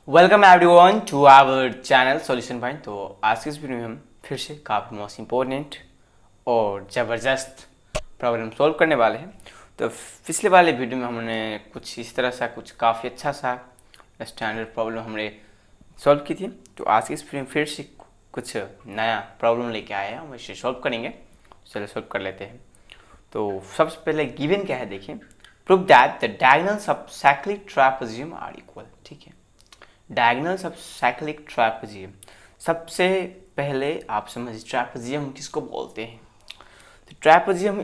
Welcome everyone to our channel solution point. तो आज की इस वीडियो में हम फिर से काफ़ी मोस्ट इम्पोर्टेंट और ज़बरदस्त प्रॉब्लम सॉल्व करने वाले हैं। तो पिछले वाले वीडियो में हमने कुछ इस तरह सा कुछ काफ़ी अच्छा सा स्टैंडर्ड प्रॉब्लम हमने सॉल्व की थी। तो आज की इस वीडियो में फिर से कुछ नया प्रॉब्लम लेके आए हैं, हम इसे सॉल्व करेंगे। चलो सॉल्व कर लेते हैं। तो सबसे पहले गिवन क्या है देखिए, prove that the diagonals of cyclic trapezium are equal. ठीक है, डायगोनल्स ऑफ साइक्लिक ट्रापेजियम। सबसे पहले आप समझिए ट्रापेजियम किसको बोलते हैं। तो ट्रापेजियम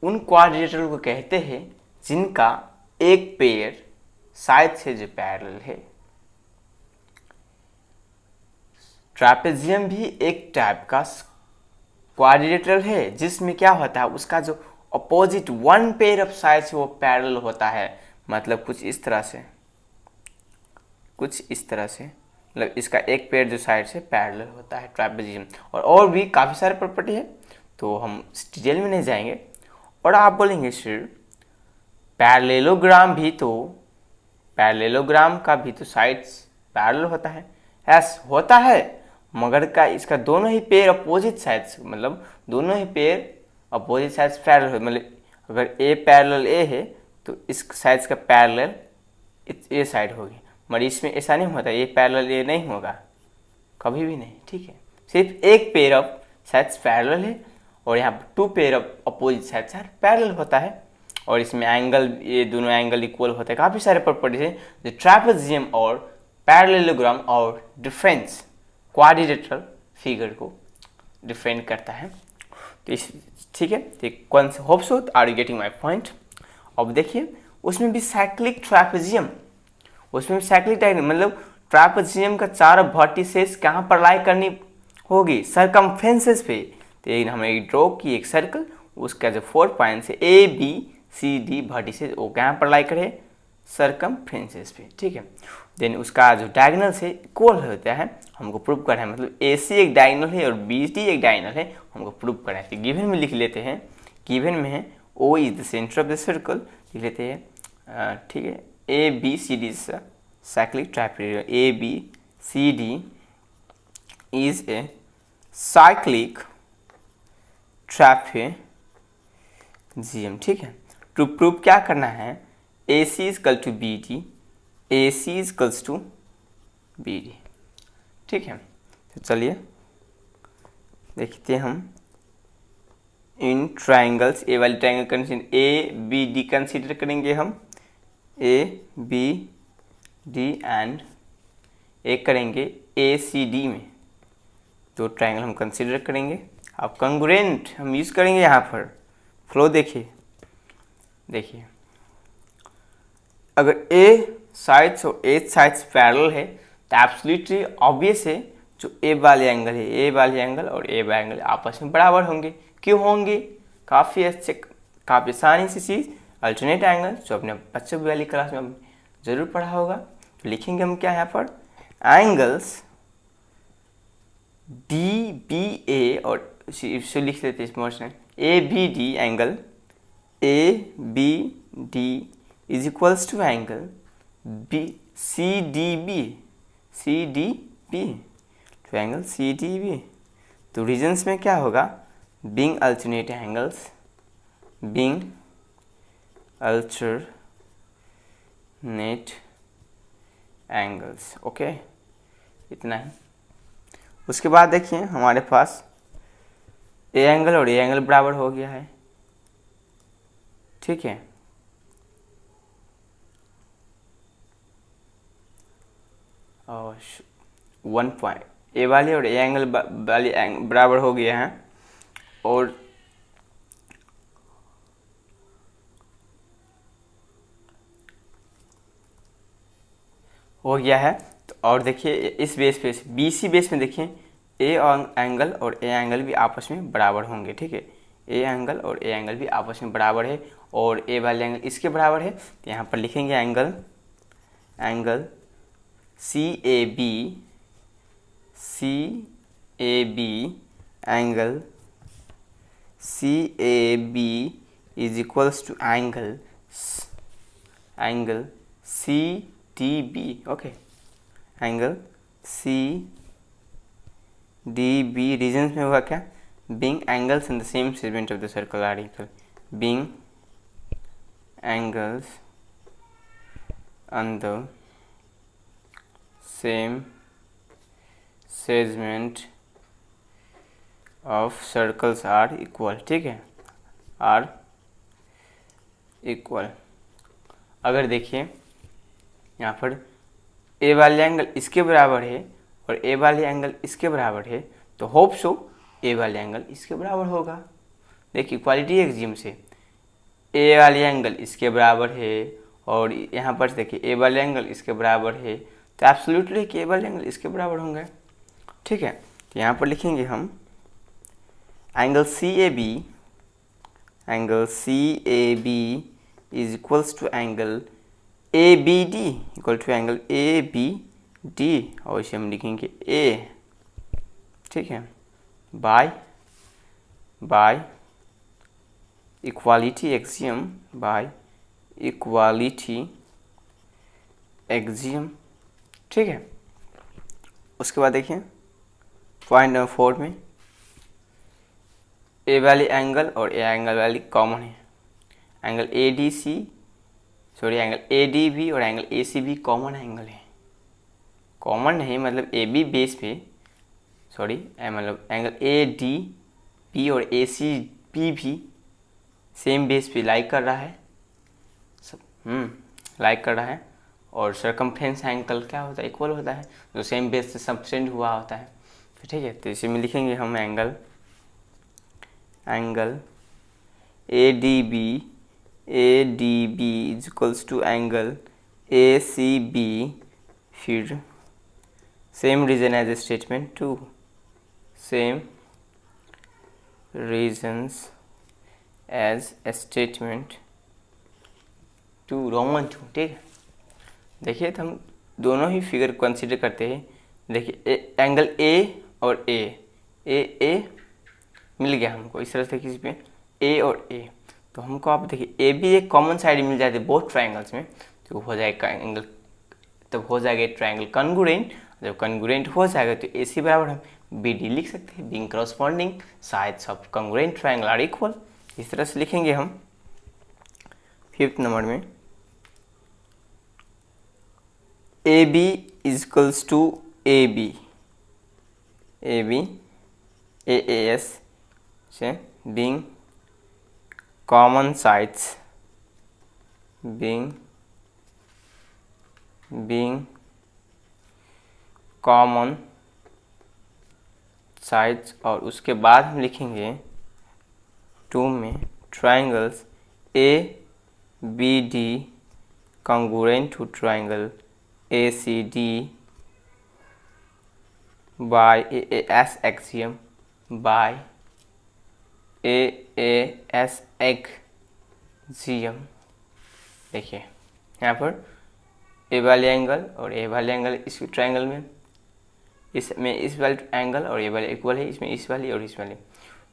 उन क्वाड्रिलेटरल को कहते हैं जिनका एक पेयर साइड से जो पैरेलल है। ट्रापेजियम भी एक टाइप का क्वाड्रिलेटरल है जिसमें क्या होता है, उसका जो opposite one pair of side से वो पैरेलल होता है। मतलब कुछ इस तरह से, मतलब इसका एक पेयर जो साइड से पैरेलल होता है ट्रापेजियम। और भी काफ़ी सारे प्रॉपर्टी है, तो हम डिटेल में नहीं जाएंगे। और आप बोलेंगे सर पैरेललोग्राम का भी तो साइड्स पैरेलल होता है। यस होता है, मगर का इसका दोनों ही पेयर अपोजिट साइड्स, मतलब दोनों ही पेयर अपोजिट साइड्स पैरेलल हो। मतलब अगर ए पैरेलल ए है तो इस साइड्स का पैरेलल ए साइड होगी, मगर इसमें ऐसा नहीं होता, ये पैरेलल ये नहीं होगा कभी भी नहीं। ठीक है, सिर्फ एक पेयर ऑफ साइड्स पैरेलल है और यहाँ पर two pair of opposite sides parallel होता है। और इसमें एंगल, ये दोनों एंगल इक्वल होते हैं। काफ़ी सारे प्रॉपर्टीज है जो ट्रापेजियम और पैरेललोग्राम और डिफरेंस क्वाड्रिलेटरल फिगर को डिफरेंट करता है। तो इस ठीक है, तो कौन से hope so are you getting my point. अब देखिए उसमें भी साइक्लिक ट्रापेजियम, उसमें साइक्लिक डायग्राम मतलब ट्रापेजियम का चार वर्टिसेस कहाँ पर लाई करनी होगी, सरकमफ्रेंसेस पे। तो एक हमने ड्रॉ की एक सर्कल, उसका जो 4 पॉइंट्स है A B C D vertices, वो कहाँ पर लाई करे, सरकमफ्रेंसेस पे। ठीक है, देन उसका जो डायगोनल से इक्वल होता है हमको प्रूव करना है। मतलब ए सी एक डायगोनल है और बी डी एक डायगोनल है, हमको प्रूव करना है। तो गिवन में लिख लेते हैं, गिवन में है O is the centre of the circle, लिख लेते हैं। ठीक है, A B C D cyclic trapezium, A B C D is a cyclic trapezium. ठीक है, टू प्रूव क्या करना है, A C equal to B D, A C equals to B D. ठीक है, तो चलिए देखते हैं हम इन ट्राइंगल्स। ए वाली triangle consider, A B D consider करेंगे हम, ए बी डी एंड एक करेंगे ए सी डी में, दो ट्राइंगल हम कंसीडर करेंगे। अब कंग्रुएंट हम यूज़ करेंगे यहाँ पर। फ्लो देखिए अगर ए साइड्स और ए साइड्स पैरेलल है तो एब्सोल्युटली ऑब्वियस है जो ए वाले एंगल है, ए वाले एंगल और ए वाले एंगल आपस में बराबर होंगे। क्यों होंगे, काफ़ी अच्छे, काफ़ी आसानी से चीज़, अल्टरनेट एंगल, जो अपने बच्चों वाली क्लास में जरूर पढ़ा होगा। तो लिखेंगे हम क्या यहाँ पर, एंगल्स डी बी ए, और इसे लिख लेते हैं इस A B D angle A B D is equals to angle B C D B, तो एंगल सी डी बी। तो रीजन्स में क्या होगा, being alternate angles, being alternate angles. Okay, इतना ही। उसके बाद देखिए हमारे पास ए एंगल और ए एंगल बराबर हो गया है। ठीक है, और 1 पॉइंट ए वाली और ए एंगल वाली बराबर हो गया है। और हो गया है। तो और देखिए इस बेस पे, बी सी बेस में देखिए ए एंगल और ए एंगल भी आपस में बराबर होंगे। ठीक है, ए एंगल और ए एंगल भी आपस में बराबर है और ए वाले एंगल इसके बराबर है। तो यहाँ पर लिखेंगे angle C A B angle C A B is equals to angle C T B. Okay, angle C D B reasons में होगा क्या, being angles in the same segment of the circle are equal, being angles on the same segment of circles are equal, ठीक है, are equal. अगर देखिए यहाँ पर ए वाले एंगल इसके बराबर है और ए वाले एंगल इसके बराबर है, तो होप सो ए वाले एंगल इसके बराबर होगा। देखिए इक्वालिटी एक्सियम से ए वाले एंगल इसके बराबर है और यहाँ पर देखिए ए वाले एंगल इसके बराबर है, तो एब्सोल्युटली कि ए वाले एंगल इसके बराबर होंगे, ठीक है। तो यहाँ पर लिखेंगे हम angle C A B is equals to angle A B D equal to angle A B D, और इसे हम लिखेंगे ए, ठीक है, by equality axiom, by equality axiom, ठीक है। उसके बाद देखिए पॉइंट नंबर 4 में ए वाली एंगल और ए एंगल वाली कॉमन है, angle angle A D B और angle A C B common angle है, कॉमन नहीं मतलब ए बी बेस पे, मतलब एंगल ए डी बी और ए सी बी भी सेम बेस पे लाइक कर रहा है, लाइक कर रहा है, और सर्कमफ्रेंस एंगल क्या होता है, इक्वल होता है, जो सेम बेस से सबटेंड हुआ होता है, ठीक है। तो इसी में लिखेंगे हम angle A D B is equals to angle A C B, फिर same reason as statement 2, same reasons as statement 2 roman 2, ठीक है। देखिए तो हम दोनों ही फिगर कंसीडर करते हैं। देखिए एंगल ए और ए मिल गया हमको, इस तरह से किसी पे ए और ए, तो हमको आप देखिए ए भी एक कॉमन साइड मिल जाती है बोथ ट्रायंगल्स में, तो हो जाएगा एंगल, तब हो जाएगा ट्रायंगल कॉन्ग्रुएंट। जब कॉन्ग्रुएंट हो जाएगा तो ए सी बराबर हम बी डी लिख सकते हैं, being corresponding sides of congruent triangle are equal. इस तरह से लिखेंगे हम 5th नंबर में A B is equals to A B A S से being common sides, being common sides, और उसके बाद हम लिखेंगे 2 में triangles A B D congruent to triangle A C D by A S axiom, by A S axiom. देखिए यहाँ पर ए वाले एंगल और ए वाले एंगल इस ट्रायंगल में, इसमें इस वाले एंगल और ए वाले इक्वल है, इसमें इस वाली और इस वाली,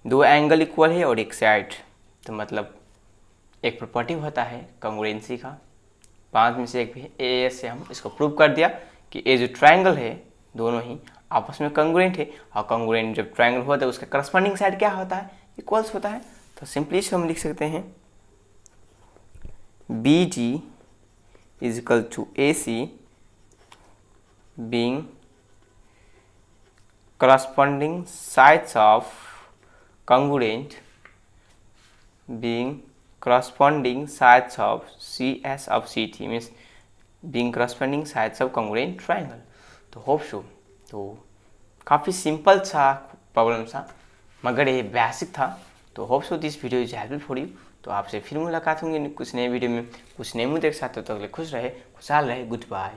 2 एंगल इक्वल है और एक साइड, तो मतलब एक प्रॉपर्टी होता है कॉन्ग्रुएंसी का, 5 में से एक भी है। ए एस से हम इसको प्रूव कर दिया कि ये जो ट्रायंगल है दोनों ही आपस में कॉन्ग्रुएंट है, और कॉन्ग्रुएंट जब ट्रायंगल होता है उसका करस्पॉन्डिंग साइड क्या होता है, इक्वल्स होता है। तो सिंपली हम लिख सकते हैं B D is equal to A C being corresponding sides of congruent, being corresponding sides of CS of CT means being corresponding sides of congruent triangle। तो होप सो, तो काफ़ी सिंपल सा प्रॉब्लम था, मगर ये बेसिक था। तो hope so this video is helpful for you. तो आपसे फिर मुलाकात होंगी कुछ नए वीडियो में कुछ नए मुद्दे के साथ। तो अगले खुश रहे, खुशहाल रहे, गुड बाय।